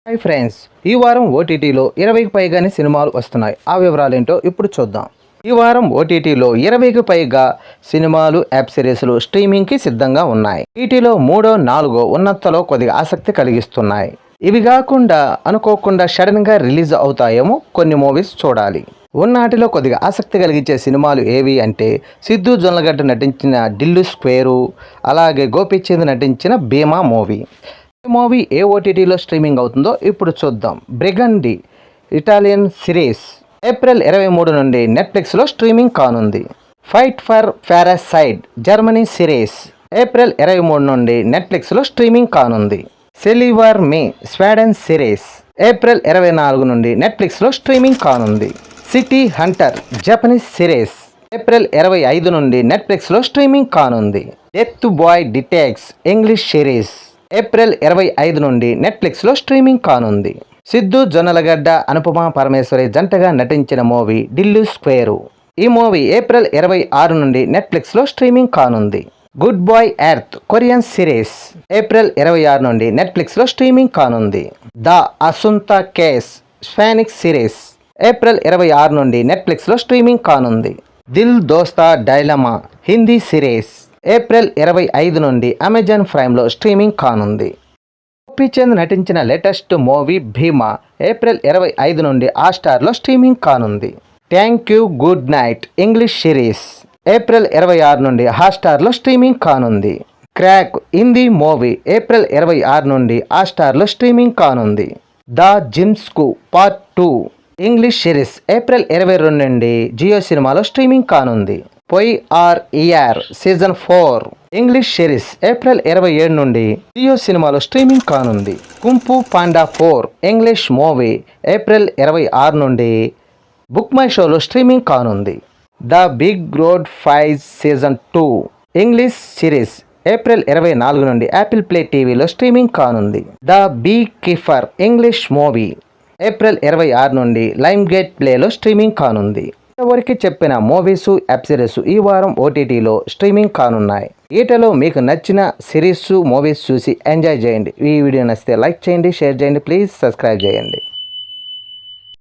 Hi friends, ఈ వారం ఓటీటీలో 20కి పైగానే సినిమాలు వస్తున్నాయి. ఆ వివరాలేంటో ఇప్పుడు చూద్దాం. ఈ వారం ఓటీటీలో 20కి పైగా సినిమాలు, యాప్ సిరీస్లు స్ట్రీమింగ్కి సిద్ధంగా ఉన్నాయి. వీటిలో 3, 4 ఉన్నంతలో కొద్దిగా ఆసక్తి కలిగిస్తున్నాయి. ఇవి కాకుండా అనుకోకుండా సడన్గా రిలీజ్ అవుతాయేమో కొన్ని మూవీస్ చూడాలి. ఉన్నాటిలో కొద్దిగా ఆసక్తి కలిగించే సినిమాలు ఏవి అంటే సిద్ధు జొన్నలగడ్డ నటించిన ఢిల్లీ స్క్వేరు, అలాగే గోపీచంద్ నటించిన భీమా మూవీ. ఈ మూవీ ఏ ఓటీటీలో స్ట్రీమింగ్ అవుతుందో ఇప్పుడు చూద్దాం. బ్రిగండి ఇటాలియన్ సిరీస్ ఏప్రిల్ 23 నుండి నెట్ఫ్లిక్స్లో స్ట్రీమింగ్ కానుంది. Fight for parasite Germany series April 23 నుండి నెట్ఫ్లిక్స్లో స్ట్రీమింగ్ కానుంది. Deliver me Sweden series April 24 నుండి నెట్ఫ్లిక్స్లో స్ట్రీమింగ్ కానుంది. City hunter Japanese series April 25 నుండి నెట్ఫ్లిక్స్లో స్ట్రీమింగ్ కానుంది. Dead boy detectives English series April 25 నుండి నెట్ఫ్లిక్స్లో స్ట్రీమింగ్ కానుంది. సిద్ధు జొన్నలగడ్డ, అనుపమ పరమేశ్వరి జంటగా నటించిన మూవీ ఢిల్లీ స్క్వేరు. ఈ మూవీ ఏప్రిల్ 26 నుండి నెట్ఫ్లిక్స్లో స్ట్రీమింగ్ కానుంది. Good boy earth Korean series April 26 నుండి నెట్ఫ్లిక్స్లో స్ట్రీమింగ్ కానుంది. The Asunta case Spanish series April 26 నుండి నెట్ఫ్లిక్స్లో స్ట్రీమింగ్ కానుంది. Dil Dosti dilemma Hindi series April 25 నుండి అమెజాన్ ప్రైమ్లో స్ట్రీమింగ్ కానుంది. గోపీచంద్ నటించిన లేటెస్ట్ మూవీ భీమా ఏప్రిల్ 25 నుండి హాట్‌స్టార్లో స్ట్రీమింగ్ కానుంది. Thank you good night English series April 26 నుండి హాట్‌స్టార్లో స్ట్రీమింగ్ కానుంది. క్రాక్ హిందీ మూవీ ఏప్రిల్ 26 నుండి హాట్‌స్టార్లో స్ట్రీమింగ్ కానుంది. ద జిమ్స్కు పార్ట్ 2 ఇంగ్లీష్ సిరీస్ ఏప్రిల్ 22 నుండి జియో సినిమాలో స్ట్రీమింగ్ కానుంది. పొయ్ ఆర్ ఇయర్ సీజన్ 4 ఇంగ్లీష్ సిరీస్ ఏప్రిల్ 27 నుండి జియో సినిమాలో స్ట్రీమింగ్ కానుంది. Kung fu panda 4 English movie April 26 నుండి బుక్ మై షోలో స్ట్రీమింగ్ కానుంది. ద బిగ్ రోడ్ ఫైజ్ సీజన్ 2 ఇంగ్లీష్ సిరీస్ ఏప్రిల్ 24 నుండి యాపిల్ ప్లే టీవీలో స్ట్రీమింగ్ కానుంది. The beekeeper English movie April 26 నుండి లైమ్ గేట్ ప్లేలో స్ట్రీమింగ్ కానుంది. ఇంతవరకు చెప్పిన మూవీస్, యాప్ సిరీస్ ఈ వారం ఓటీటీలో స్ట్రీమింగ్ కానున్నాయి. వీటిలో మీకు నచ్చిన సిరీస్, మూవీస్ చూసి ఎంజాయ్ చేయండి. ఈ వీడియో నచ్చితే లైక్ చేయండి, షేర్ చేయండి, ప్లీజ్ సబ్స్క్రైబ్ చేయండి.